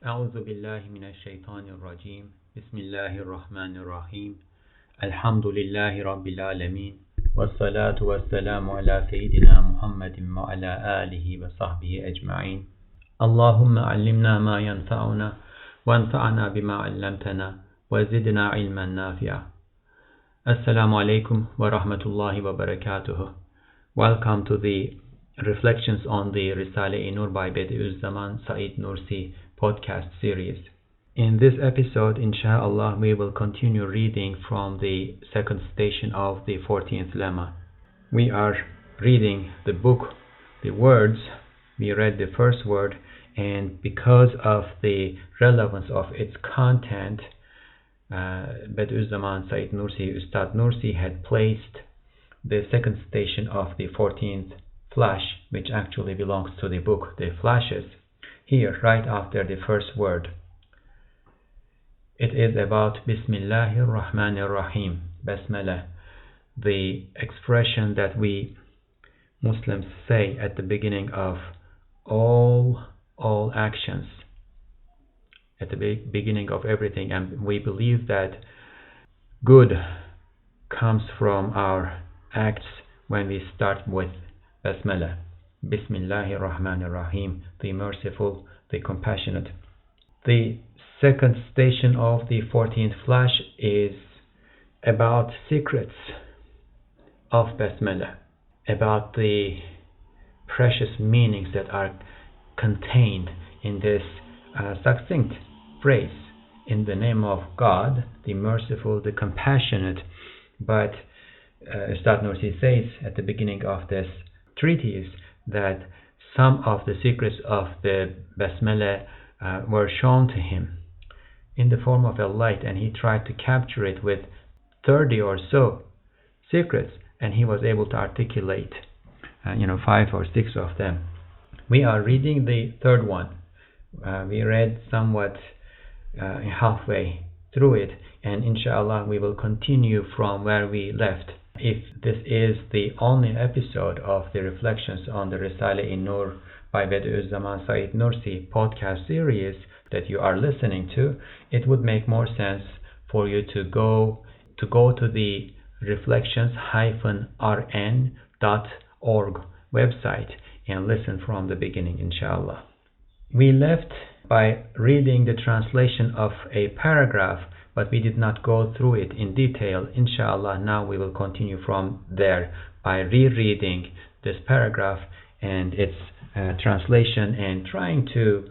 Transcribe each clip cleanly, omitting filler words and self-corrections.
أعوذ بالله من الشيطان الرجيم بسم الله الرحمن الرحيم الحمد لله رب العالمين والصلاة والسلام على سيدنا محمد وعلى آله وصحبه أجمعين اللهم علمنا ما ينفعنا وانفعنا بما علمتنا وزدنا علما نافعا Assalamu alaikum wa rahmatullahi wa barakatuh. Welcome to the Reflections on the Risale-i Nur by Bediuzzaman Said Nursi podcast series. In this episode, inshallah, we will continue reading from the second station of the 14th lemma. We are reading the book, the words. We read the first word, and because of the relevance of its content, Bediuzzaman Said Nursi, Ustad Nursi had placed the second station of the 14th Flash, which actually belongs to the book, the Flashes, here right after the first word. It is about Bismillahir Rahmanir Rahim, Basmalah, the expression that we Muslims say at the beginning of all actions, at the beginning of everything, and we believe that good comes from our acts when we start with Basmalah. Bismillahir Rahmanir Rahim, the Merciful, the Compassionate. The second station of the 14th Flash is about secrets of Basmalah, about the precious meanings that are contained in this succinct phrase, in the name of God, the Merciful, the Compassionate. But Ustad Nursi says at the beginning of this treatise that some of the secrets of the Basmalah were shown to him in the form of a light, and he tried to capture it with 30 or so secrets, and he was able to articulate 5 or 6 of them. We are reading the third one. We read somewhat halfway through it, and inshallah we will continue from where we left. If this is the only episode of the Reflections on the Risale-i Nur by Bediuzzaman Said Nursi podcast series that you are listening to, it would make more sense for you to go to the reflections-rn.org website and listen from the beginning, inshallah. We left by reading the translation of a paragraph, but we did not go through it in detail. Inshallah, now we will continue from there by rereading this paragraph and its translation and trying to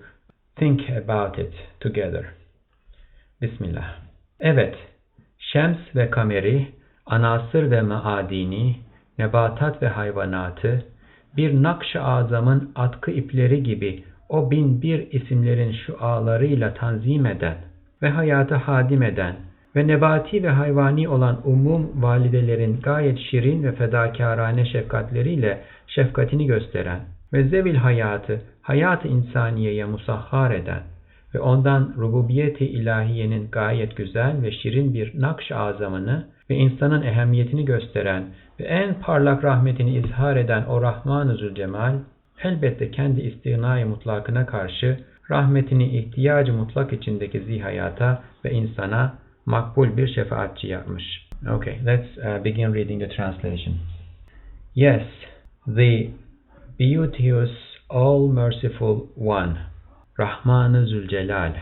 think about it together. Bismillah. Evet, şems ve kameri, anasır ve maadini, nebatat ve hayvanatı, bir nakş-ı azamın atkı ipleri gibi o bin bir isimlerin şualarıyla tanzim eden ve hayatı hadim eden ve nebati ve hayvani olan umum validelerin gayet şirin ve fedakârane şefkatleriyle şefkatini gösteren ve zevil hayatı insaniyeye musahhar eden ve ondan rububiyeti ilahiyenin gayet güzel ve şirin bir nakş-ı azamını ve insanın ehemmiyetini gösteren ve en parlak rahmetini izhar eden o Rahman-ı Zülcemal, elbette kendi istigna-i mutlakına karşı rahmetini ihtiyacı mutlak içindeki zihayata ve insana makbul bir şefaatçi yapmış. Okay, let's begin reading the translation. Yes, the beauteous, all-merciful one, Rahman-ı Zülcelal,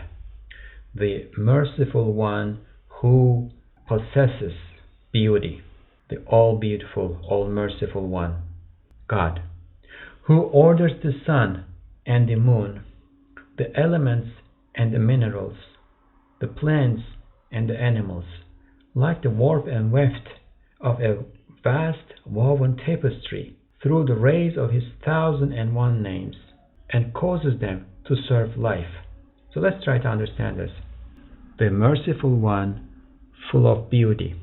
the merciful one who possesses beauty, the all-beautiful, all-merciful one, God, who orders the sun and the moon, the elements and the minerals, the plants and the animals, like the warp and weft of a vast woven tapestry, through the rays of his 1,001 names, and causes them to serve life. So let's try to understand this. The merciful one, full of beauty.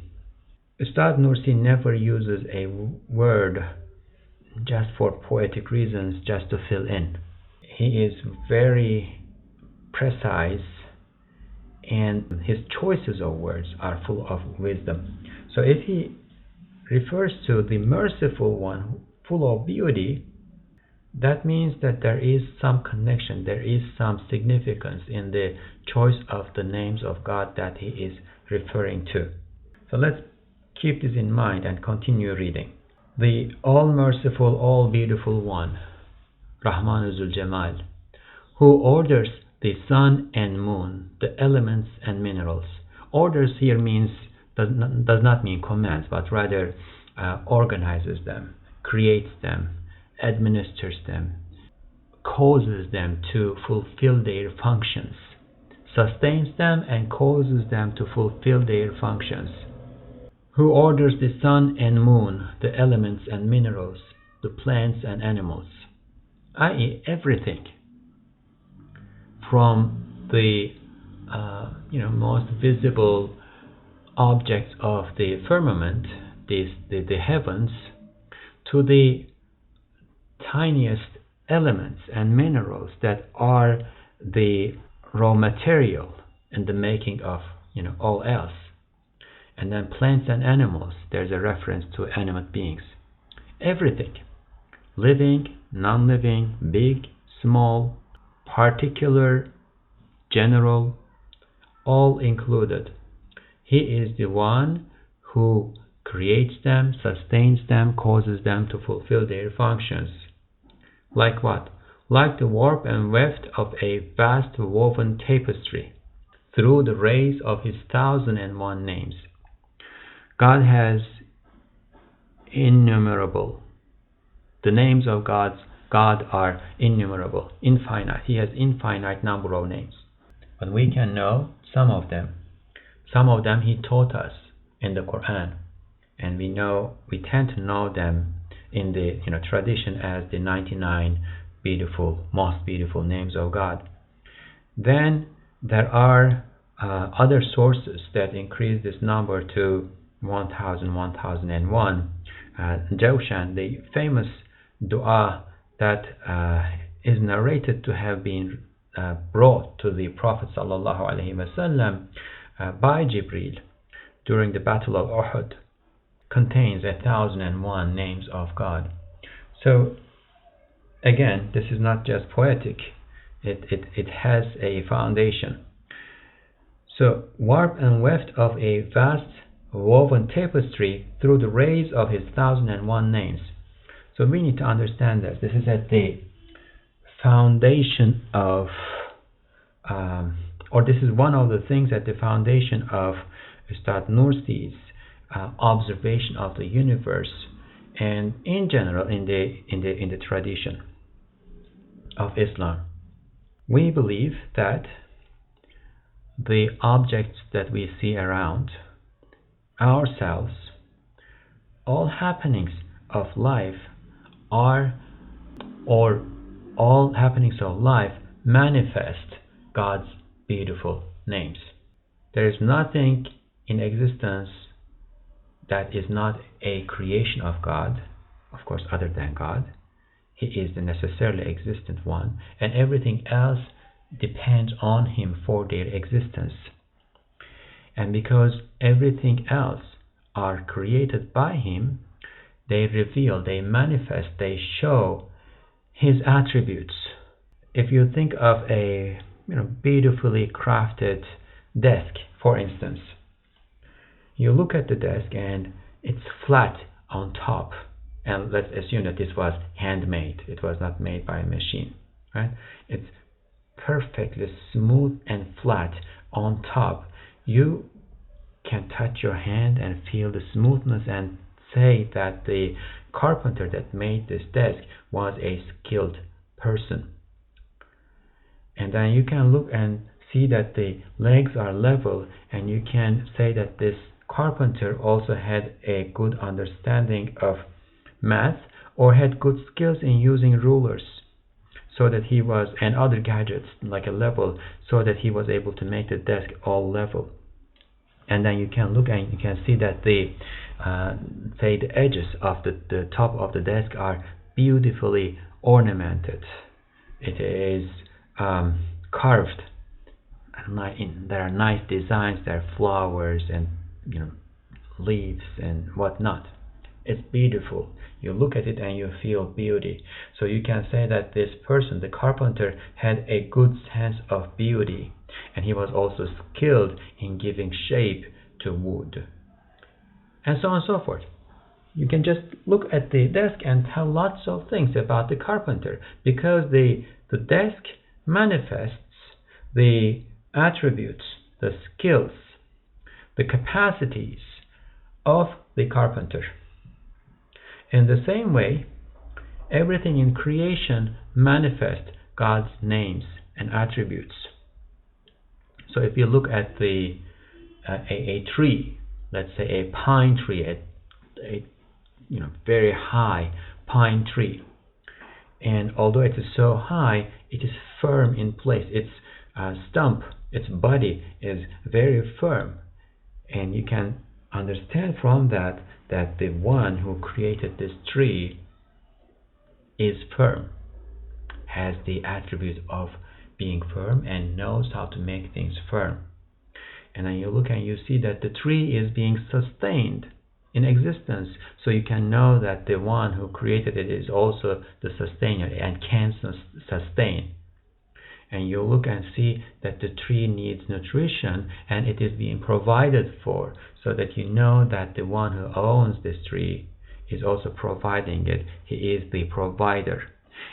Ustad Nursi never uses a word just for poetic reasons, just to fill in. He is very precise, and his choices of words are full of wisdom. So if he refers to the merciful one, full of beauty, That means that there is some connection, there is some significance in the choice of the names of God that he is referring to. So let's keep this in mind and continue reading. The all-merciful, all-beautiful one, Rahman Zul Jamal, who orders the sun and moon, the elements and minerals. Orders here does not mean commands, but rather organizes them, creates them, administers them, causes them to fulfill their functions, sustains them and causes them to fulfill their functions. Who orders the sun and moon, the elements and minerals, the plants and animals, i.e. everything, from the most visible objects of the firmament, the heavens, to the tiniest elements and minerals that are the raw material in the making of all else. And then plants and animals, there's a reference to animate beings. Everything, living, non-living, big, small, particular, general, all included. He is the one who creates them, sustains them, causes them to fulfill their functions. Like what? Like the warp and weft of a vast woven tapestry, through the rays of his 1001 names. God has innumerable. The names of God are innumerable, infinite. He has infinite number of names. But we can know some of them. Some of them he taught us in the Qur'an. And we tend to know them in the tradition as the 99 most beautiful names of God. Then there are other sources that increase this number to 1001. Jawshan, the famous dua that is narrated to have been brought to the Prophet ﷺ by Jibril during the Battle of Uhud, contains 1001 names of God. So again, this is not just poetic, it has a foundation. So warp and weft of a vast woven tapestry through the rays of his 1001 names. So we need to understand that this is at the foundation of this is one of the things at the foundation of Ustad Nursi's observation of the universe, and in general in the tradition of Islam. We believe that the objects that we see around ourselves, all happenings of life manifest God's beautiful names. There is nothing in existence that is not a creation of God, of course, other than God. He is the necessarily existent one, and everything else depends on him for their existence. And because everything else are created by him, they reveal, they manifest, they show his attributes. If you think of a beautifully crafted desk, for instance, you look at the desk and it's flat on top, and let's assume that this was handmade, it was not made by a machine, right? It's perfectly smooth and flat on top. You can touch your hand and feel the smoothness and say that the carpenter that made this desk was a skilled person. And then you can look and see that the legs are level, and you can say that this carpenter also had a good understanding of math or had good skills in using rulers, so that he was, and other gadgets like a level, so that he was able to make the desk all level. And then you can look and you can see that the edges of the top of the desk are beautifully ornamented. It is carved. There are nice designs. There are flowers and leaves and whatnot. It's beautiful. You look at it and you feel beauty. So you can say that this person, the carpenter, had a good sense of beauty, and he was also skilled in giving shape to wood, and so on and so forth. You can just look at the desk and tell lots of things about the carpenter, because the desk manifests the attributes, the skills, the capacities of the carpenter. In the same way, everything in creation manifests God's names and attributes. So if you look at a tree, let's say a pine tree, a very high pine tree, and although it is so high, it is firm in place. Its stump, its body is very firm, and you can understand from that the one who created this tree is firm, has the attribute of being firm, and knows how to make things firm. And then you look and you see that the tree is being sustained in existence, so you can know that the one who created it is also the sustainer and can sustain. And you look and see that the tree needs nutrition, and it is being provided for, so that you know that the one who owns this tree is also providing it. He is the provider.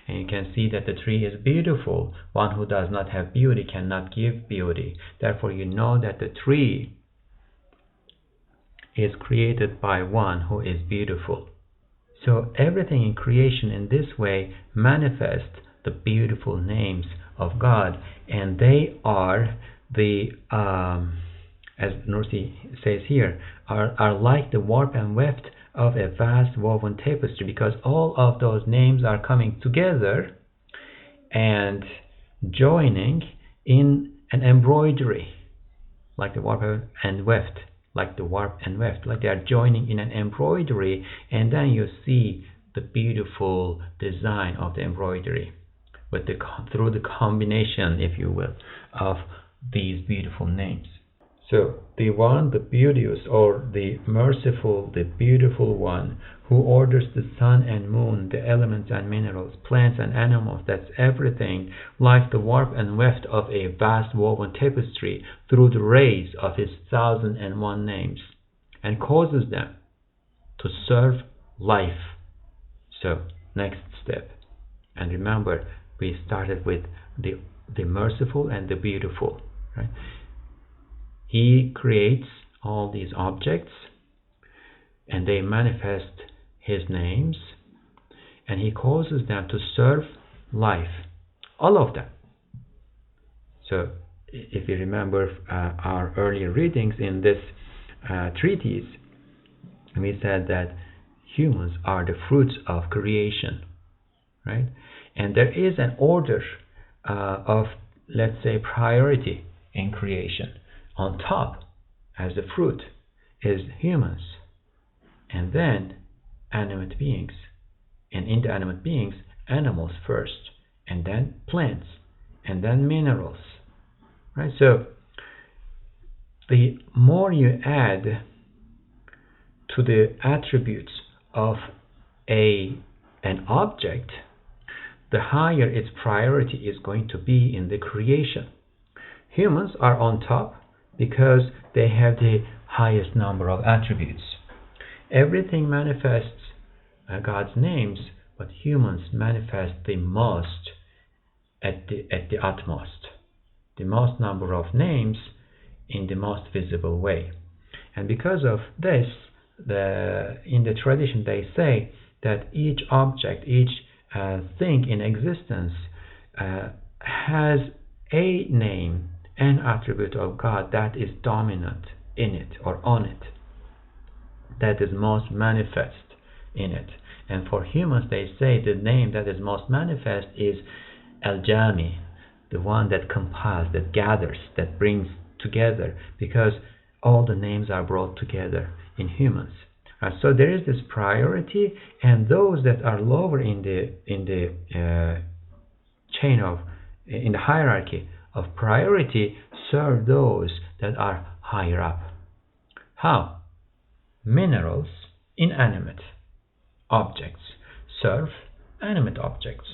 And you can see that the tree is beautiful. One who does not have beauty cannot give beauty. Therefore, you know that the tree is created by one who is beautiful. So everything in creation in this way manifests the beautiful names of God, and they are the as Nursi says here, are like the warp and weft of a vast woven tapestry, because all of those names are coming together and joining in an embroidery, like the warp and weft, like they are joining in an embroidery, and then you see the beautiful design of the embroidery through the combination, if you will, of these beautiful names. So the one, the beauteous, or the merciful, the beautiful one, who orders the sun and moon, the elements and minerals, plants and animals, that's everything, like the warp and weft of a vast woven tapestry, through the rays of his 1,001 names, and causes them to serve life. So next step, and remember, we started with the merciful and the beautiful, right? He creates all these objects, and they manifest his names, and he causes them to serve life, all of them. So if you remember our earlier readings in this treatise, we said that humans are the fruits of creation, right? And there is an order of, let's say, priority in creation. On top, as the fruit, is humans, and then animate beings, and in the animate beings, animals first, and then plants, and then minerals, right? So the more you add to the attributes of an object, the higher its priority is going to be in the creation. Humans are on top because they have the highest number of attributes. Everything manifests God's names, but humans manifest the most at the utmost, the most number of names in the most visible way. And because of this, in the tradition they say that each object, each thing in existence has a name, an attribute of God that is dominant in it or on it, that is most manifest in it. And for humans, they say the name that is most manifest is Al-Jami, the one that compiles, that gathers, that brings together, because all the names are brought together in humans. So there is this priority, and those that are lower in the hierarchy of priority serve those that are higher up. How? Minerals, inanimate, objects serve animate objects.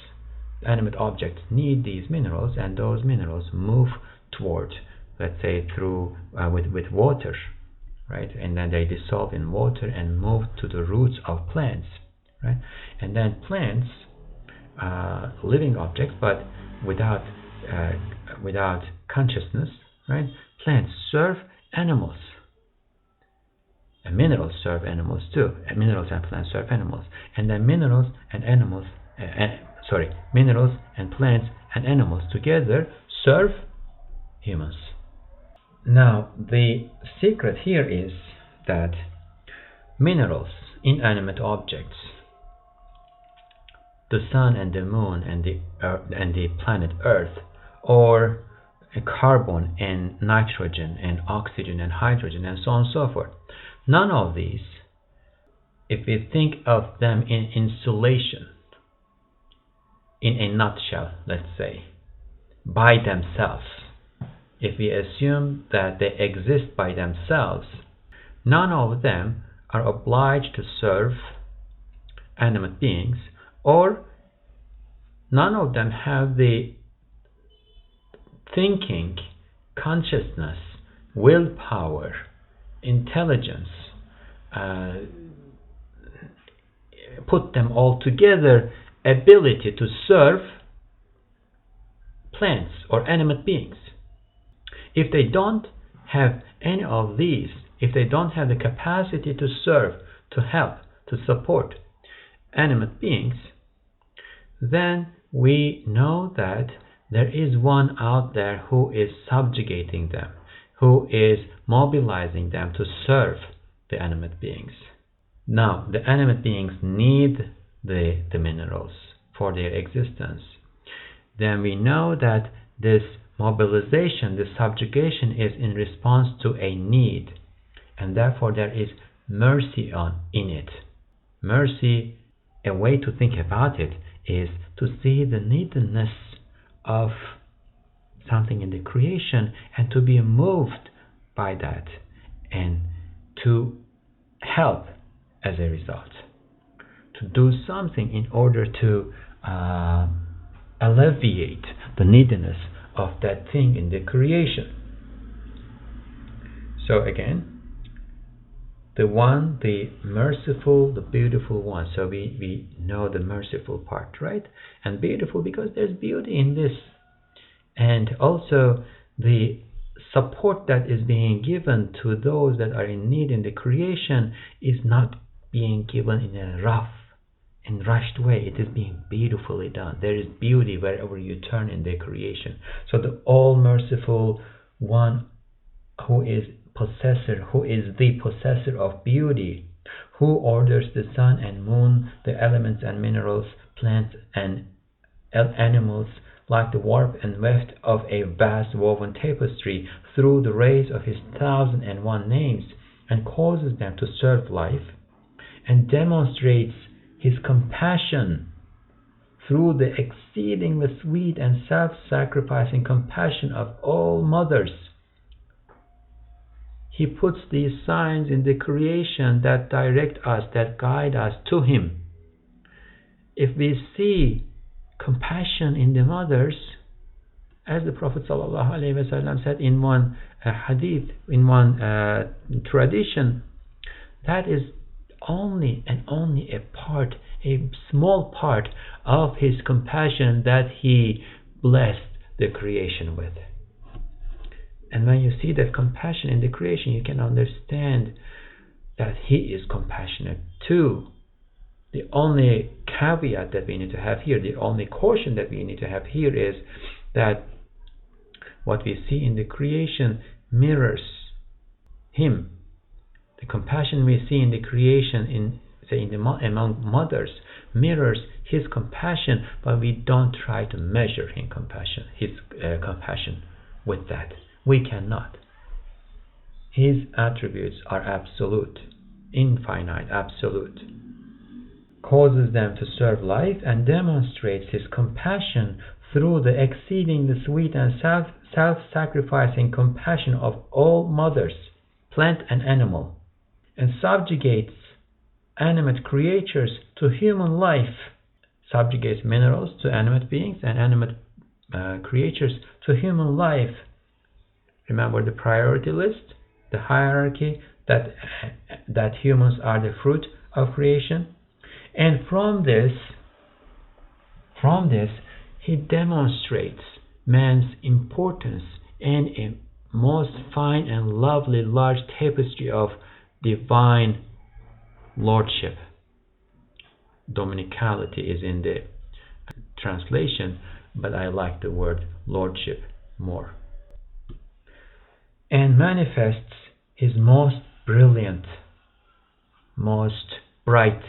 Animate objects need these minerals, and those minerals move toward, let's say, through with water, right? And then they dissolve in water and move to the roots of plants, right? And then plants, living objects, but without consciousness, right? Plants serve animals. And minerals serve animals too. And minerals and plants serve animals. And then minerals and plants and animals together serve humans. Now, the secret here is that minerals, inanimate objects, the sun and the moon and the planet Earth, or carbon and nitrogen and oxygen and hydrogen and so on and so forth. None of these, if we think of them in insulation, in a nutshell, let's say, by themselves, if we assume that they exist by themselves, none of them are obliged to serve animate beings, or none of them have the thinking, consciousness, willpower, intelligence, put them all together, ability to serve plants or animate beings. If they don't have any of these, if they don't have the capacity to serve, to help, to support animate beings, then we know that there is one out there who is subjugating them, who is mobilizing them to serve the animate beings. Now, the animate beings need the minerals for their existence. Then we know that this mobilization, this subjugation is in response to a need, and therefore there is mercy in it. Mercy, a way to think about it, is to see the neediness of something in the creation and to be moved by that and to help as a result, to do something in order to alleviate the neediness of that thing in the creation. So again, the one, the merciful, the beautiful one. So we know the merciful part, right? And beautiful because there's beauty in this. And also the support that is being given to those that are in need in the creation is not being given in a rough and rushed way. It is being beautifully done. There is beauty wherever you turn in the creation. So the all-merciful one who is the possessor of beauty, who orders the sun and moon, the elements and minerals, plants and animals, like the warp and weft of a vast woven tapestry, through the rays of his 1001 names, and causes them to serve life, and demonstrates his compassion through the exceedingly sweet and self-sacrificing compassion of all mothers. He puts these signs in the creation that direct us, that guide us to him. If we see compassion in the mothers, as the Prophet ﷺ said in one hadith, in one tradition, that is only a part, a small part of his compassion that he blessed the creation with. And when you see that compassion in the creation, you can understand that he is compassionate too. The only caveat that we need to have here, the only caution that we need to have here is that what we see in the creation mirrors him. The compassion we see in the creation, among mothers, mirrors his compassion, but we don't try to measure his compassion with that. We cannot. His attributes are absolute, infinite, absolute. Causes them to serve life and demonstrates his compassion through the exceedingly sweet and self-sacrificing compassion of all mothers, plant and animal, and subjugates animate creatures to human life, subjugates minerals to animate beings and animate creatures to human life. Remember the priority list, the hierarchy, that humans are the fruit of creation. And from this, he demonstrates man's importance and a most fine and lovely large tapestry of divine lordship. Dominicality is in the translation, but I like the word lordship more. And manifests his most brilliant, most bright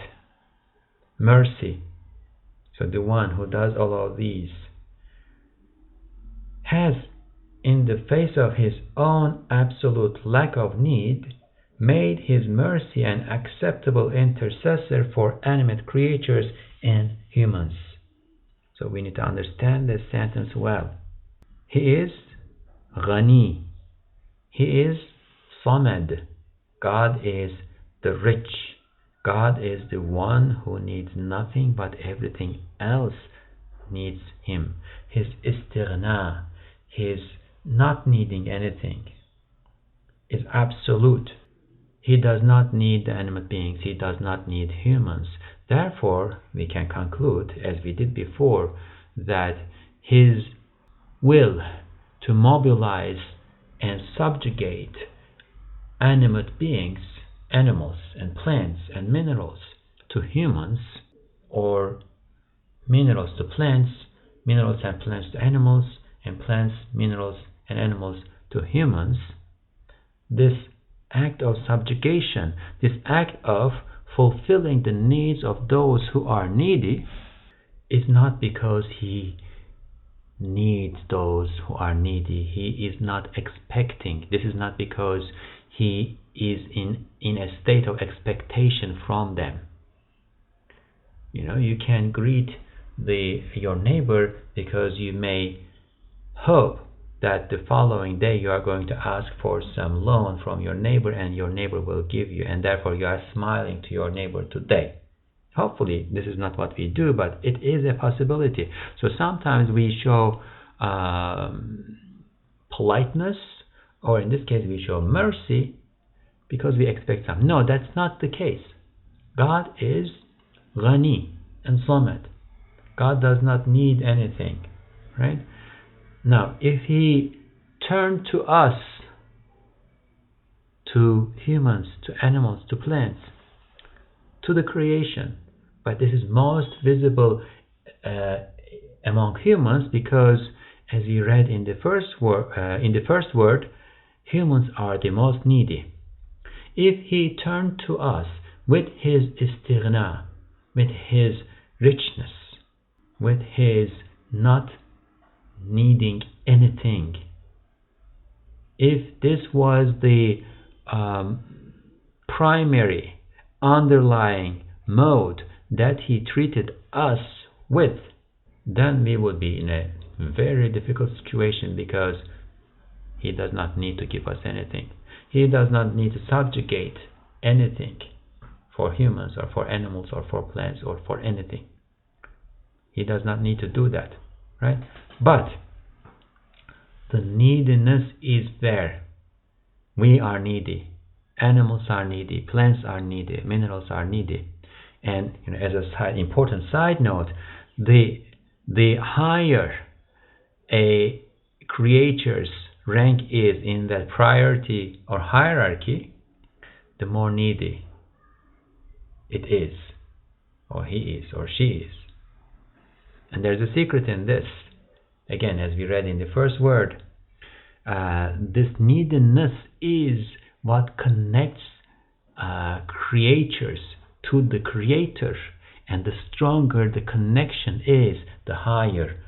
mercy. So the one who does all of these has, in the face of his own absolute lack of need, made his mercy an acceptable intercessor for animate creatures and humans. So we need to understand this sentence well. He is Ghani. He is Samed. God is the rich. God is the one who needs nothing, but everything else needs him. His istighna, his not needing anything, is absolute. He does not need the animate beings. He does not need humans. Therefore, we can conclude, as we did before, that his will to mobilize and subjugate animate beings, animals and plants and minerals to humans, or minerals to plants, minerals and plants to animals, and plants, minerals and animals to humans, this act of subjugation, this act of fulfilling the needs of those who are needy, is not because he needs those who are needy. He is not expecting. This is not because he is in a state of expectation from them. You can greet your neighbor because you may hope that the following day you are going to ask for some loan from your neighbor and your neighbor will give you, and therefore you are smiling to your neighbor today. Hopefully this is not what we do, but it is a possibility. So sometimes we show politeness, or in this case we show mercy because we expect something. No, that's not the case. God is Ghani and Samed. God does not need anything, right? Now, if he turned to us, to humans, to animals, to plants, to the creation, but this is most visible among humans because, as we read in the first word, humans are the most needy. If he turned to us with his istighna, with his richness, with his not needing anything, if this was the primary underlying mode that he treated us with, then we would be in a very difficult situation because he does not need to give us anything. He does not need to subjugate anything for humans or for animals or for plants or for anything. He does not need to do that, right? But the neediness is there. We are needy. Animals are needy. Plants are needy. Minerals are needy. And as a important side note, the higher a creature's rank is in that priority or hierarchy, the more needy it is, or he is, or she is. And there's a secret in this. Again, as we read in the first word, this neediness is what connects creatures to the creator, and the stronger the connection is, the higher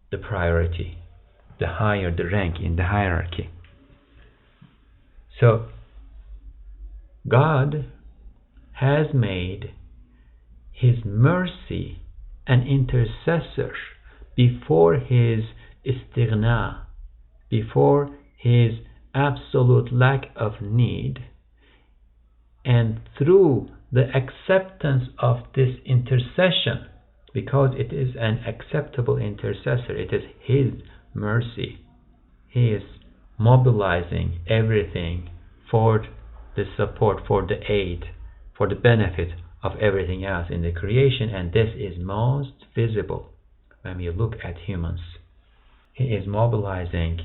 the priority, the higher the rank in the hierarchy. So God has made his mercy an intercessor before his istighna, before his absolute lack of need, and through the acceptance of this intercession, because it is an acceptable intercessor. It is His mercy. He is mobilizing everything for the support, for the aid, for the benefit of everything else in the creation, and this is most visible when we look at humans. He is mobilizing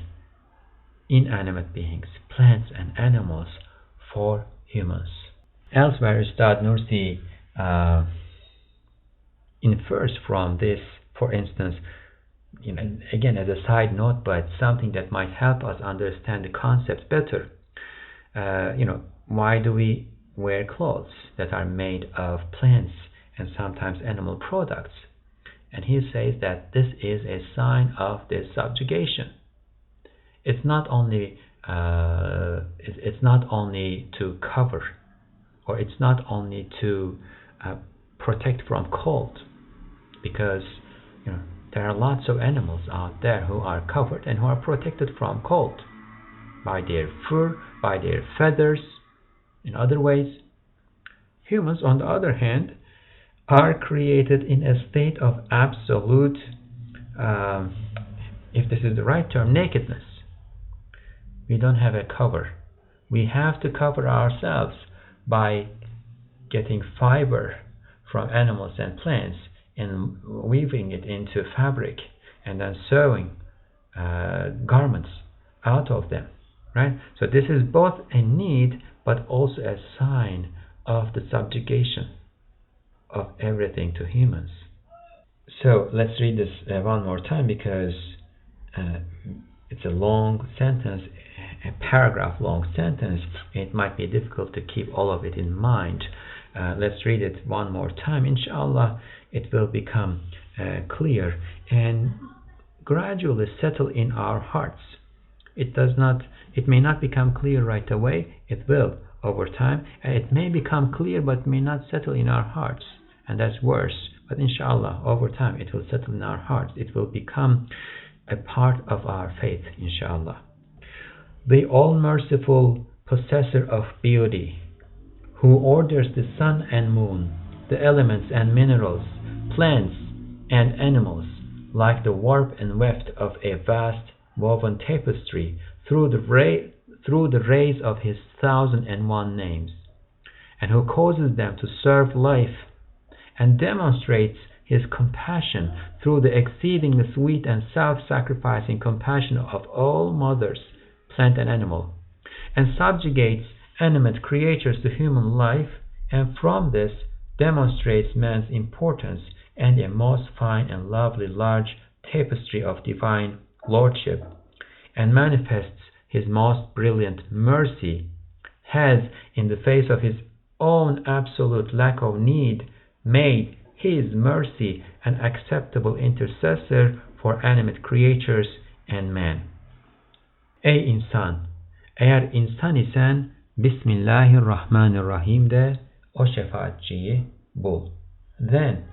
inanimate beings, plants and animals, for humans. Elsewhere, Ustad Nursi infers from this, for instance, again as a side note, but something that might help us understand the concept better. Why do we wear clothes that are made of plants and sometimes animal products? And he says that this is a sign of this subjugation. It's not only to cover, or it's not only to protect from cold, because there are lots of animals out there who are covered and who are protected from cold by their fur, by their feathers, in other ways. Humans, on the other hand, are created in a state of absolute, if this is the right term, nakedness. We don't have a cover. We have to cover ourselves by getting fiber from animals and plants and weaving it into fabric and then sewing garments out of them, right? So this is both a need but also a sign of the subjugation of everything to humans. So let's read this one more time, because it's a long sentence, a paragraph long sentence. It might be difficult to keep all of it in mind. Let's read it one more time. Inshallah, it will become clear and gradually settle in our hearts. It may not become clear right away. It will over time, and it may become clear but may not settle in our hearts, and that's worse. But inshallah, over time it will settle in our hearts. It will become a part of our faith, inshallah. The all-merciful possessor of beauty, who orders the sun and moon, the elements and minerals, plants and animals, like the warp and weft of a vast woven tapestry, through the rays of his 1,001 names, and who causes them to serve life, and demonstrates his compassion through the exceedingly sweet and self-sacrificing compassion of all mothers, plant and animal, and subjugates animate creatures to human life, and from this demonstrates man's importance and a most fine and lovely large tapestry of divine lordship, and manifests his most brilliant mercy, has, in the face of his own absolute lack of need, made his mercy an acceptable intercessor for animate creatures and man. Ey insan! Eğer insan isen Bismillahirrahmanirrahim de o şefaatçiyi bul. Then,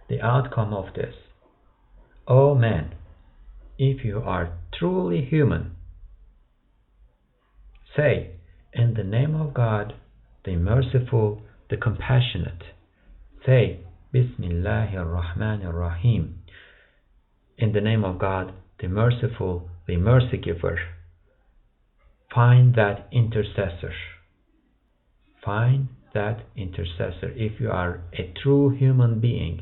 the outcome of this, O man, if you are truly human, say, in the name of God, the merciful, the compassionate. Say, Bismillahirrahmanirrahim. In the name of God, the merciful, the mercy giver. Find that intercessor. Find that intercessor. If you are a true human being,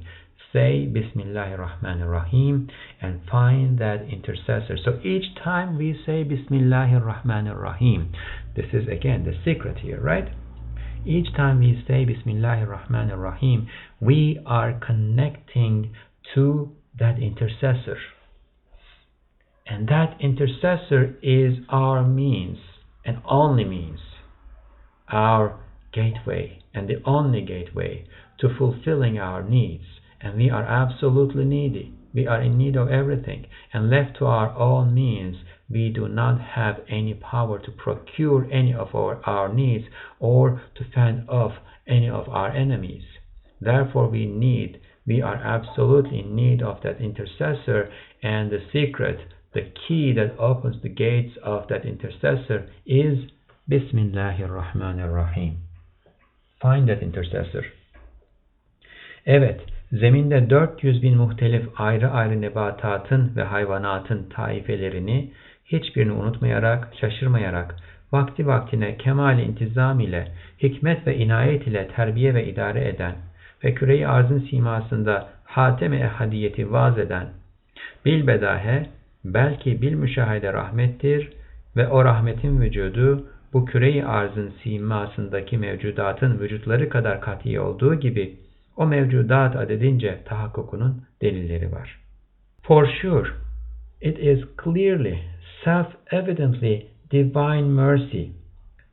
say Bismillahirrahmanirrahim and find that intercessor. So each time we say Bismillahirrahmanirrahim, this is again the secret here, right? Each time we say Bismillahirrahmanirrahim, we are connecting to that intercessor. And that intercessor is our means and only means, our gateway and the only gateway to fulfilling our needs. And we are absolutely needy. We are in need of everything. And left to our own means, we do not have any power to procure any of our needs or to fend off any of our enemies. Therefore, we are absolutely in need of that intercessor, and the secret, the key that opens the gates of that intercessor is Bismillahirrahmanirrahim. Find that intercessor. Evet, zeminde 400.000 muhtelif ayrı ayrı nebatatın ve hayvanatın taifelerini hiçbirini unutmayarak, şaşırmayarak, vakti vaktine kemal-i intizam ile, hikmet ve inayet ile terbiye ve idare eden ve küre-i arzın simasında hatem-i ehadiyeti vaz eden, bilbedahe, belki bilmüşahede rahmettir ve o rahmetin vücudu, bu küre-i arzın simasındaki mevcudatın vücutları kadar kat'i olduğu gibi, o mevcudat adedince tahakkukunun delilleri var. For sure, it is clearly, self-evidently divine mercy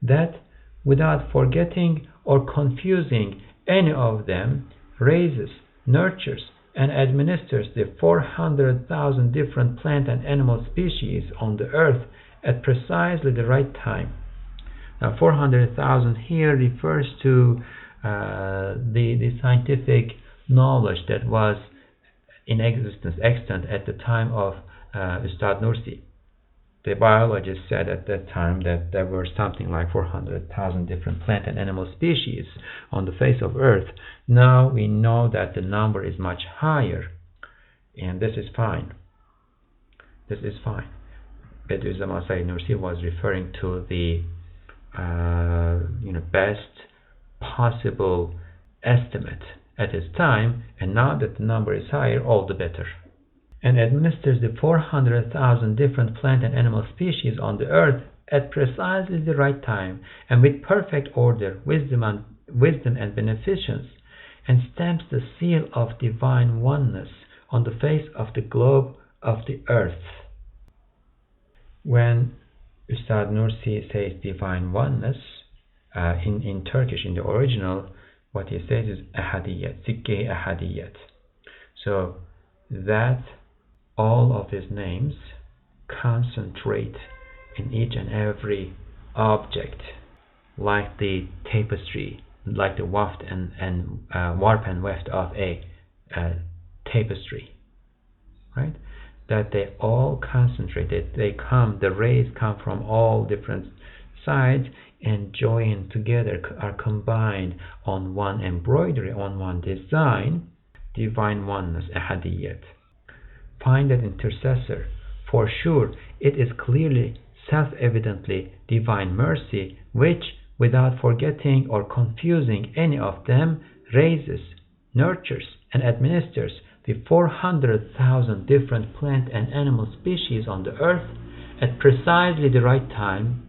that, without forgetting or confusing any of them, raises, nurtures, and administers the 400,000 different plant and animal species on the earth at precisely the right time. Now, 400,000 here refers to the scientific knowledge that was in existence, extant at the time of Ustad Nursi. The biologists said at that time that there were something like 400,000 different plant and animal species on the face of Earth. Now we know that the number is much higher, and this is fine. This is fine. Bediuzzaman Said Nursi was referring to the best possible estimate at his time, and now that the number is higher, all the better. And administers the 400,000 different plant and animal species on the earth at precisely the right time, and with perfect order, wisdom and beneficence, and stamps the seal of divine oneness on the face of the globe of the earth. When Ustad Nursi says divine oneness, in Turkish, in the original, what he says is ahadiyat, sikke ahadiyat. So that all of his names concentrate in each and every object, like the tapestry, like the waft and warp and weft of a tapestry, right? That they all concentrate, that the rays come from all different sides and join together, are combined on one embroidery, on one design, divine oneness, ahadiyat. Find that intercessor. For sure, it is clearly, self-evidently divine mercy, which, without forgetting or confusing any of them, raises, nurtures, and administers the 400,000 different plant and animal species on the earth at precisely the right time,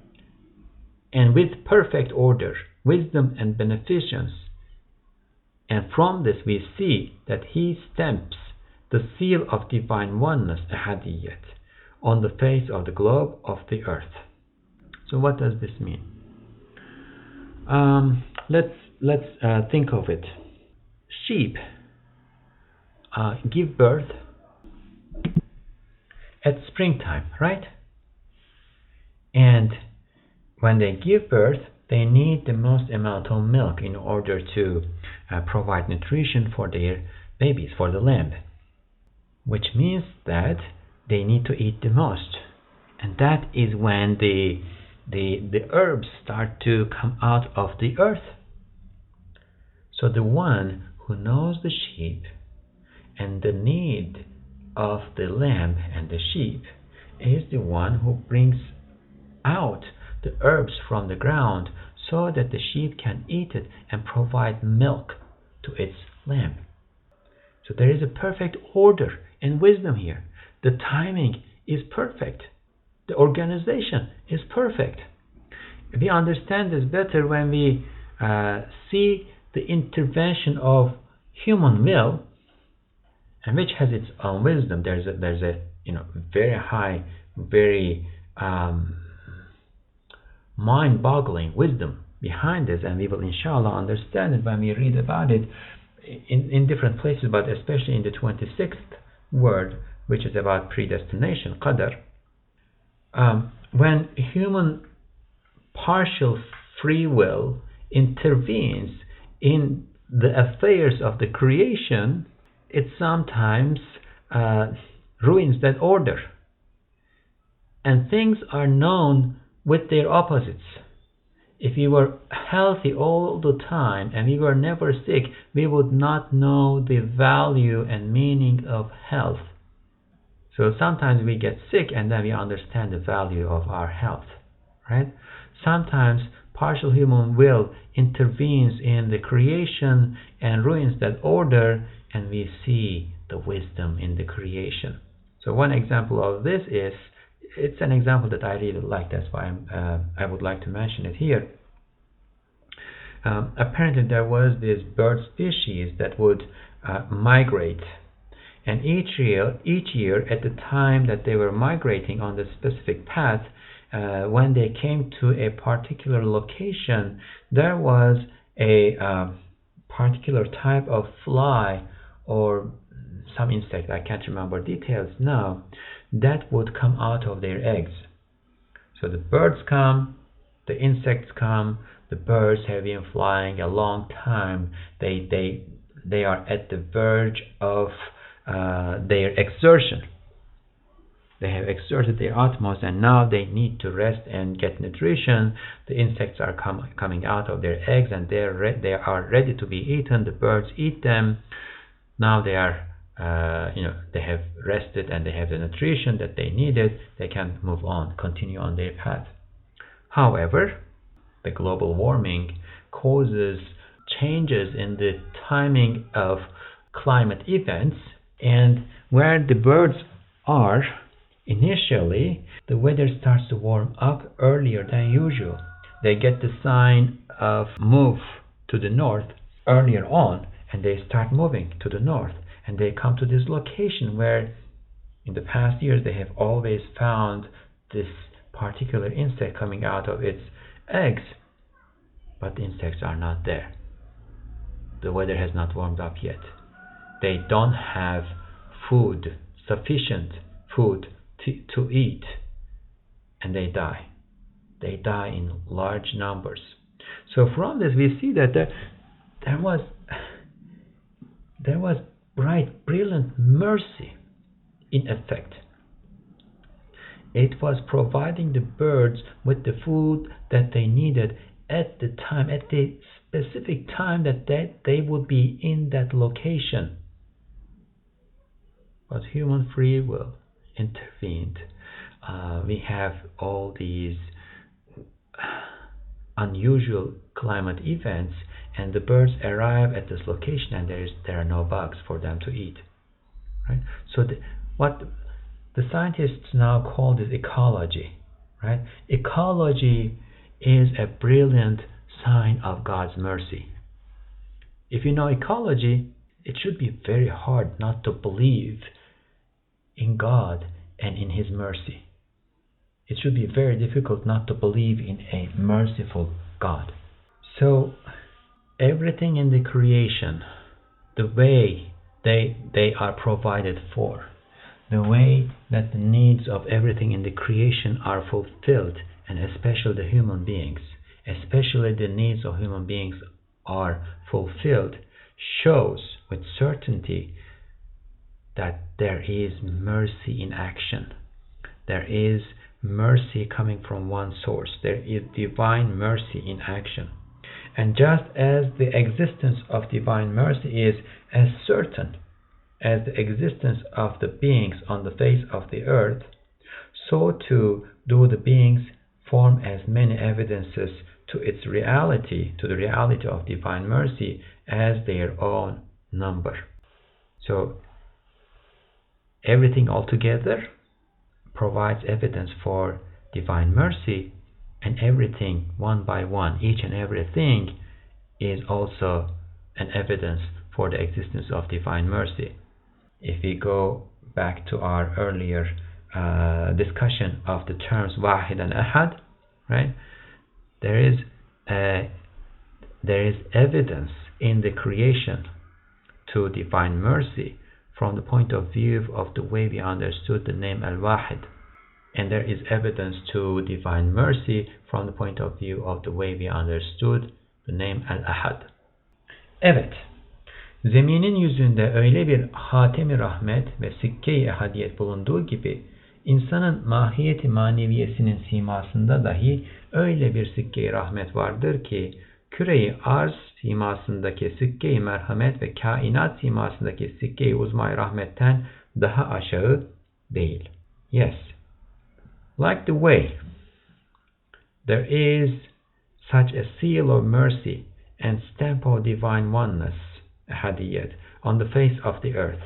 and with perfect order, wisdom, and beneficence. And from this we see that he stamps the seal of divine oneness, ahadiyat, on the face of the globe of the earth. So what does this mean? Let's think of it. Sheep give birth at springtime, right? And when they give birth, they need the most amount of milk in order to provide nutrition for their babies, for the lamb, which means that they need to eat the most, and that is when the herbs start to come out of the earth. So the one who knows the sheep and the need of the lamb and the sheep is the one who brings out the herbs from the ground so that the sheep can eat it and provide milk to its lamb. So there is a perfect order and wisdom here. The timing is perfect. The organization is perfect. We understand this better when we see the intervention of human will, and which has its own wisdom. There's a very high, very mind-boggling wisdom behind this, and we will inshallah understand it when we read about it in different places, but especially in the 26th word, which is about predestination, qadar. When human partial free will intervenes in the affairs of the creation, it sometimes ruins that order, and things are known with their opposites. If we were healthy all the time and we were never sick, we would not know the value and meaning of health. So sometimes we get sick and then we understand the value of our health, right? Sometimes partial human will intervenes in the creation and ruins that order, and we see the wisdom in the creation. So one example of this is, it's an example that I really like, that's why I would like to mention it here. Apparently there was this bird species that would migrate, and each year at the time that they were migrating on the specific path, when they came to a particular location, there was a particular type of fly or some insect, I can't remember details now, that would come out of their eggs. So the birds come, the insects come, the birds have been flying a long time, they are at the verge of their exertion. They have exerted their utmost and now they need to rest and get nutrition. The insects are coming out of their eggs and they are ready to be eaten. The birds eat them. Now they are, they have rested and they have the nutrition that they needed. They can move on, continue on their path. However, the global warming causes changes in the timing of climate events, and where the birds are, initially the weather starts to warm up earlier than usual. They get the sign of move to the north earlier on, and they start moving to the north, and they come to this location where in the past years they have always found this particular insect coming out of its eggs, but the insects are not there. The weather has not warmed up yet. They don't have food, sufficient food to eat, and they die. They die in large numbers. So from this we see that there was bright, brilliant mercy in effect. It was providing the birds with the food that they needed at the time, at the specific time that they would be in that location. But human free will intervened. We have all these unusual climate events, and the birds arrive at this location and there are no bugs for them to eat, right? So what the scientists now call this ecology, right? Ecology is a brilliant sign of God's mercy. If you know ecology, it should be very hard not to believe in God and in His mercy. It should be very difficult not to believe in a merciful God. So everything in the creation, the way they are provided for, the way that the needs of everything in the creation are fulfilled, and especially the human beings, especially the needs of human beings are fulfilled, shows with certainty that there is mercy in action. There is mercy coming from one source. There is divine mercy in action. And just as the existence of divine mercy is as certain as the existence of the beings on the face of the earth, so too do the beings form as many evidences to its reality, to the reality of divine mercy, as their own number. So everything altogether provides evidence for divine mercy, and everything one by one, each and everything, is also an evidence for the existence of divine mercy. If we go back to our earlier discussion of the terms Wahid and Ahad, right? There is evidence in the creation to divine mercy from the point of view of the way we understood the name Al-Wahid, and there is evidence to divine mercy from the point of view of the way we understood the name Al-Ahad. Evet, zeminin yüzünde öyle bir hatemi rahmet ve sikke-i ehadiyet bulunduğu gibi İnsanın mahiyeti maneviyesinin simasında dahi öyle bir sikke-i rahmet vardır ki küre-i arz simasındaki sikke-i merhamet ve kainat simasındaki sikke-i uzma-i rahmetten daha aşağı değil. Yes, like the way there is such a seal of mercy and stamp of divine oneness, hadiyat, on the face of the earth,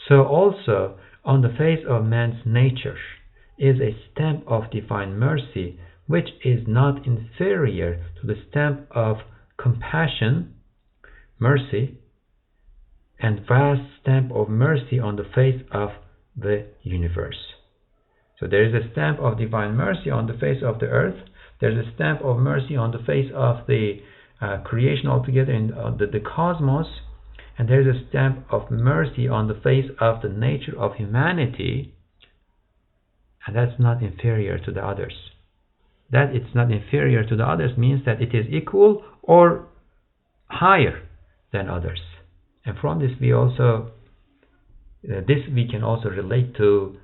so also on the face of man's nature is a stamp of divine mercy, which is not inferior to the stamp of compassion, mercy, and vast stamp of mercy on the face of the universe. So there is a stamp of divine mercy on the face of the earth. There's a stamp of mercy on the face of the creation altogether in the cosmos. And there's a stamp of mercy on the face of the nature of humanity. And that's not inferior to the others. That it's not inferior to the others means that it is equal or higher than others. And from this we also we can also relate to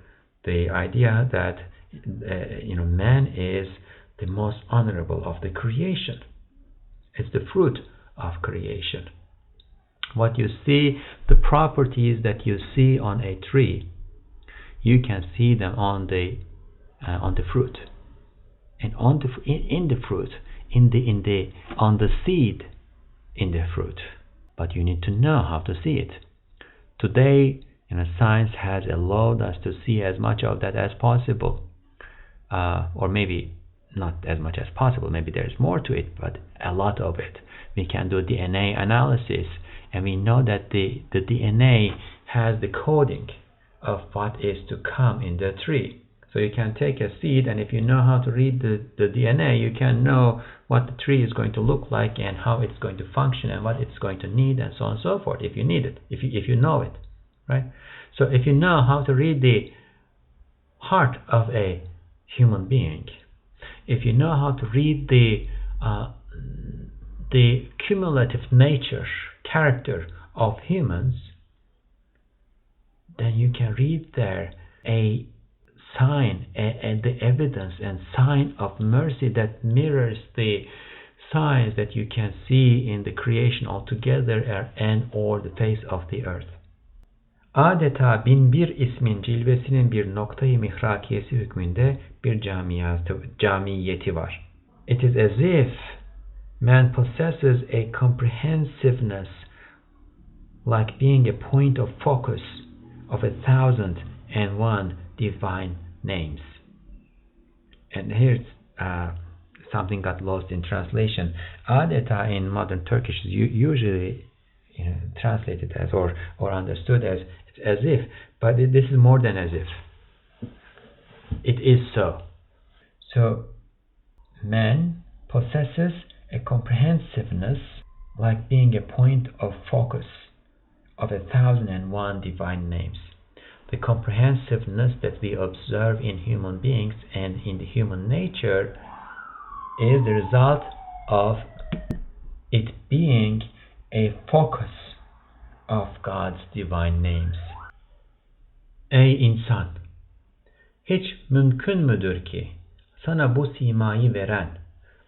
the idea that man is the most honorable of the creation. It's the fruit of creation. What you see, the properties that you see on a tree, you can see them on the fruit, and on the fruit, on the seed in the fruit. But you need to know how to see it. Today, science has allowed us to see as much of that as possible, or maybe not as much as possible. Maybe there's more to it, but a lot of it. We can do DNA analysis, and we know that the DNA has the coding of what is to come in the tree. So you can take a seed, and if you know how to read the DNA, you can know what the tree is going to look like and how it's going to function and what it's going to need and so on and so forth, if you need it, if you know it, right? So if you know how to read the heart of a human being, if you know how to read the cumulative nature, character of humans, then you can read there a sign and the evidence and sign of mercy that mirrors the signs that you can see in the creation altogether and or the face of the earth. Adeta binbir ismin cilvesinin bir noktayı mihrakiyesi hükmünde bir camiyeti var. It is as if man possesses a comprehensiveness like being a point of focus of 1,001 divine names. And here's something got lost in translation. Adeta in modern Turkish is usually translated as or understood as if, but this is more than as if. It is so. So man possesses a comprehensiveness like being a point of focus of 1,001 divine names. The comprehensiveness that we observe in human beings and in the human nature is the result of it being a focus of God's divine names. Ey insan! Hiç mümkün müdür ki sana bu simayı veren,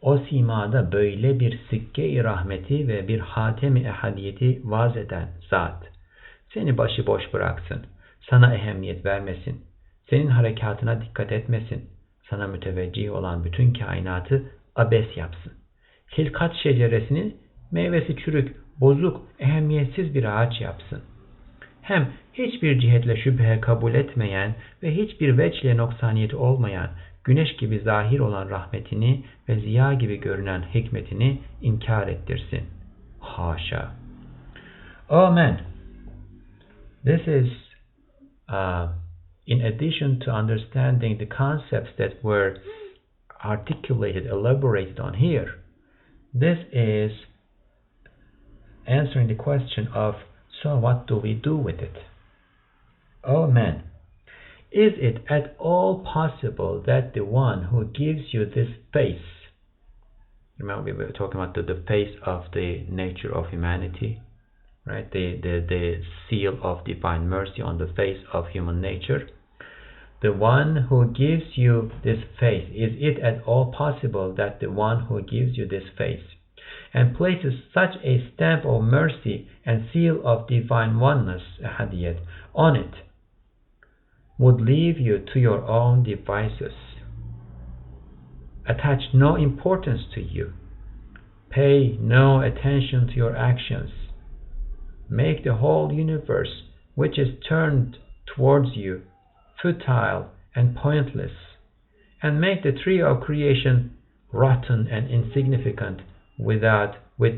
o simada böyle bir sikke-i rahmeti ve bir hatem-i ehadiyeti vaz eden zat seni başıboş bıraksın, sana ehemmiyet vermesin, senin harekatına dikkat etmesin, sana müteveccih olan bütün kainatı abes yapsın. Hilkat şeceresini meyvesi çürük, bozuk, ehemmiyetsiz bir ağaç yapsın. Hem hiçbir cihetle şüphe kabul etmeyen ve hiçbir veçle noksaniyeti olmayan, güneş gibi zahir olan rahmetini ve ziya gibi görünen hikmetini inkar ettirsin. Haşa. Oh man, this is in addition to understanding the concepts that were articulated, elaborated on here, this is answering the question of, so what do we do with it? Oh man, is it at all possible that the one who gives you this face, remember we were talking about the face of the nature of humanity, right? The seal of divine mercy on the face of human nature. the one who gives you this faith, is it at all possible that the one who gives you this faith and places such a stamp of mercy and seal of divine oneness, ahadiyat, on it, would leave you to your own devices, attach no importance to you, pay no attention to your actions, make the whole universe, which is turned towards you, futile and pointless, and make the tree of creation rotten and insignificant with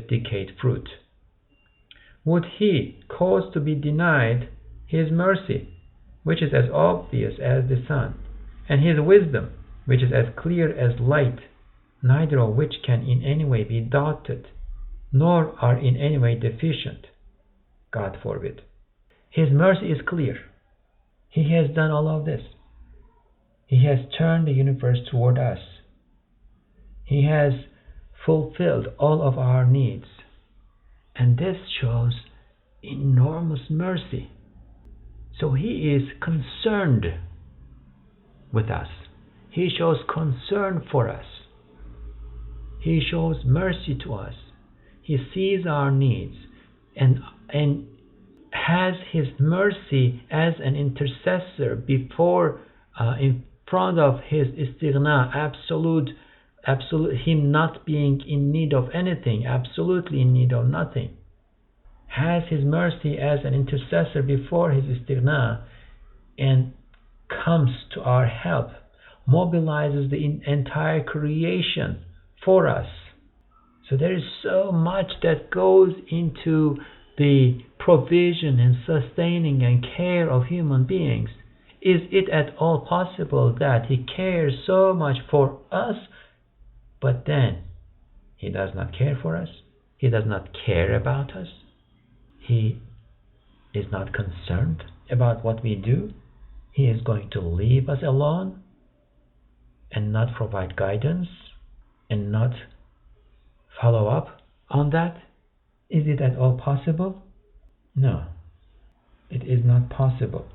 decayed fruit? Would he cause to be denied his mercy, which is as obvious as the sun, and his wisdom, which is as clear as light, neither of which can in any way be doubted, nor are in any way deficient? God forbid. His mercy is clear. He has done all of this. He has turned the universe toward us. He has fulfilled all of our needs. And this shows enormous mercy. So he is concerned with us. He shows concern for us. He shows mercy to us. He sees our needs and has his mercy as an intercessor before, in front of his istighna, absolute him not being in need of anything, absolutely in need of nothing. Has his mercy as an intercessor before his istighna and comes to our help, mobilizes the entire creation for us. So there is so much that goes into the provision and sustaining and care of human beings. Is it at all possible that he cares so much for us, but then he does not care for us? He does not care about us? He is not concerned about what we do? He is going to leave us alone and not provide guidance and not follow up on that? Is it at all possible? No, it is not possible.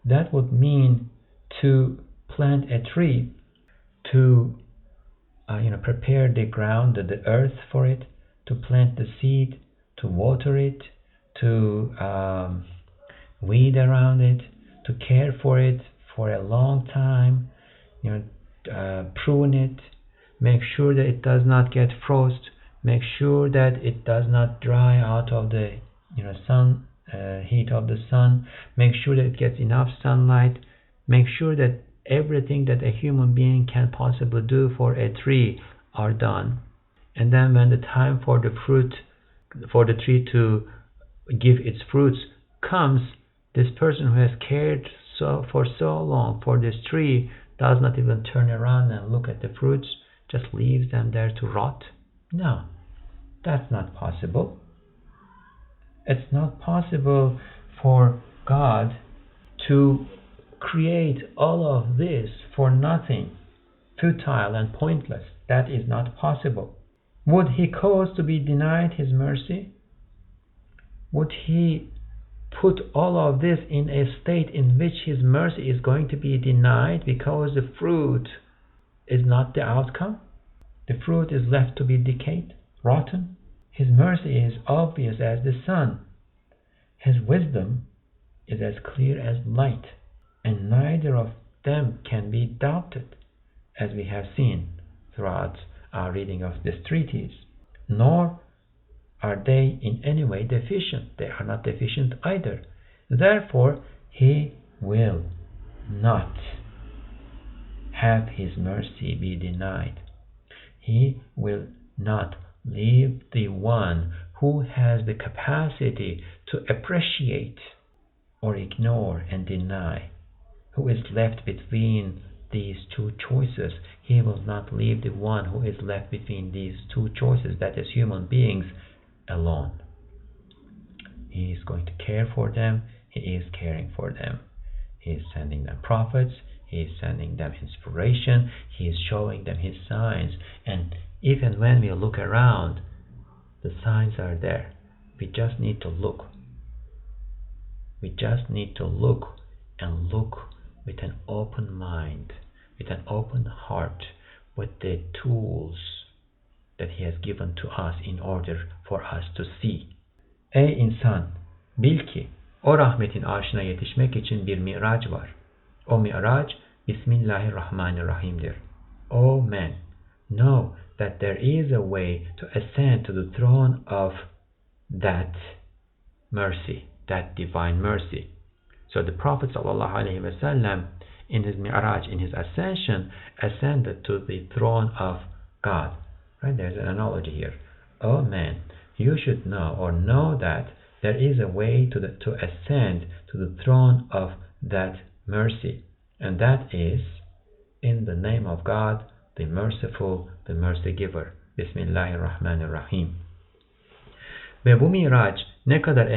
That would mean to plant a tree, to prepare the ground, the earth for it, to plant the seed, to water it, to weed around it, to care for it for a long time, prune it, make sure that it does not get frost, make sure that it does not dry out of the heat of the sun, make sure that it gets enough sunlight, make sure that everything that a human being can possibly do for a tree are done. And then when the time for the tree to give its fruits comes, this person who has cared for so long for this tree does not even turn around and look at the fruits, just leaves them there to rot? No, that's not possible. It's not possible for God to create all of this for nothing, futile and pointless. That is not possible. Would he cause to be denied his mercy? Would he put all of this in a state in which his mercy is going to be denied because the fruit is not the outcome? The fruit is left to be decayed, rotten? His mercy is obvious as the sun. His wisdom is as clear as light, and neither of them can be doubted, as we have seen throughout our reading of this treatise. Nor are they in any way deficient. They are not deficient either. Therefore, he will not have his mercy be denied. He will not leave the one who has the capacity to appreciate or ignore and deny, who is left between these two choices. He will not leave the one who is left between these two choices, that is human beings, alone. He is going to care for them. He is caring for them. He is sending them prophets. He is sending them inspiration. He is showing them his signs. And even when we look around, the signs are there. We just need to look. We just need to look and look with an open mind, with an open heart, with the tools that He has given to us in order for us to see. Ey insan, bil ki o rahmetin arşına yetişmek için bir miraç var. O miraç Bismillahirrahmanirrahim'dir. O man, know that there is a way to ascend to the throne of that mercy, that divine mercy. So the Prophet ﷺ, in his mi'raj, in his ascension, ascended to the throne of God. Right? There's an analogy here. Oh man, you should know or know that there is a way to ascend to the throne of that mercy. And that is in the name of God, the Merciful, the Mercy Giver. Bismillahirrahmanirrahim. Ve bu miraç ne kadar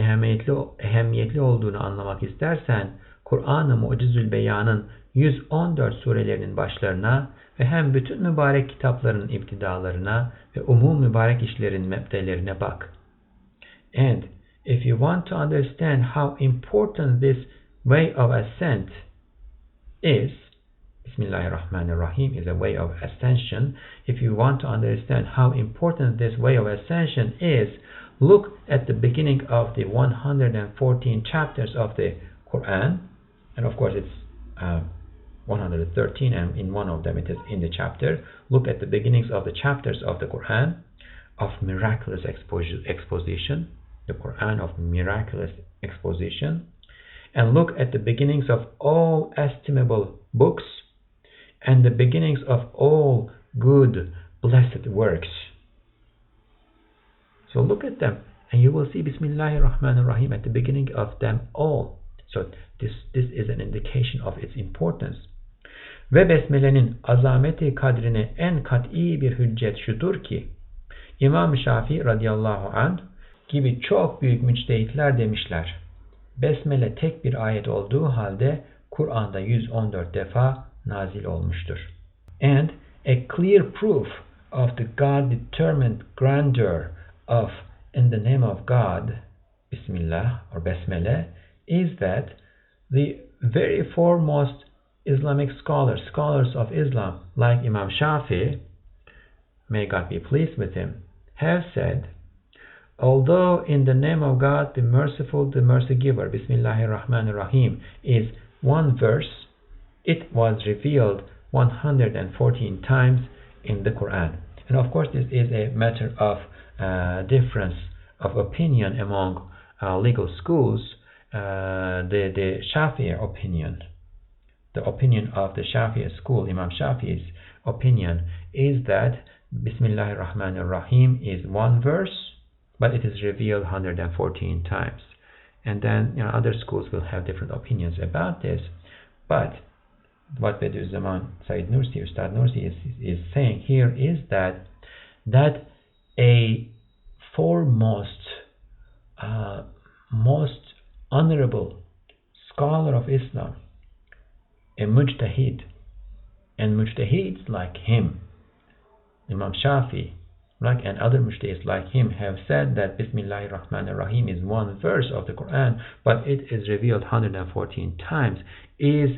ehemmiyetli olduğunu anlamak istersen, Kur'an-ı Mucizül Beyan'ın 114 surelerinin başlarına ve hem bütün mübarek kitapların iptidalarına ve umum mübarek işlerin mebdelerine bak. And if you want to understand how important this way of ascent is, Bismillahirrahmanirrahim is a way of ascension. If you want to understand how important this way of ascension is, look at the beginning of the 114 chapters of the Qur'an. And of course it's 113, and in one of them it is in the chapter. Look at the beginnings of the chapters of the Qur'an of miraculous exposition, the Qur'an of miraculous exposition, and look at the beginnings of all estimable books and the beginnings of all good, blessed works. So look at them and you will see Bismillahirrahmanirrahim at the beginning of them all. So this is an indication of its importance. Ve Besmele'nin azameti kadrine en kat'i bir hüccet şudur ki, İmam Şafii radıyallahu anh gibi çok büyük müçtehitler demişler. Besmele tek bir ayet olduğu halde Kur'an'da 114 defa nazil olmuştur. And a clear proof of the God-determined grandeur of in the name of God, Bismillah or Besmele, is that the very foremost Islamic scholars of Islam, like Imam Shafi, may God be pleased with him, have said, although in the name of God, the Merciful, the Mercy Giver, Bismillahirrahmanirrahim, is one verse, it was revealed 114 times in the Quran. And of course, this is a matter of difference of opinion among legal schools. The Shafi'i opinion, the opinion of the Shafi'i school, Imam Shafi'i's opinion, is that Bismillahirrahmanirrahim is one verse, but it is revealed 114 times. And then other schools will have different opinions about this. But what Bediuzzaman Said Nursi, Ustad Nursi is saying here is that a foremost, most honorable scholar of Islam, a mujtahid, and mujtahids like him, Imam Shafi, and other mujtahids like him, have said that Bismillahirrahmanirrahim is one verse of the Quran, but it is revealed 114 times, is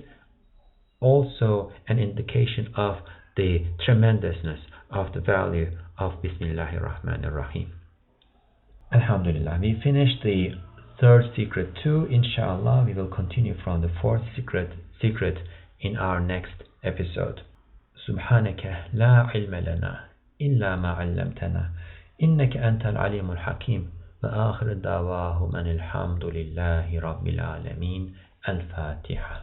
also an indication of the tremendousness of the value of Bismillahirrahmanirrahim. Alhamdulillah, we finished the third secret too. Inshallah, we will continue from the fourth secret in our next episode. Subhanaka la ilma lana illa ma 'allamtana innaka antal alimul hakim wa akhir da'wahum anil hamdulillahi rabbil alamin. Al-Fatiha.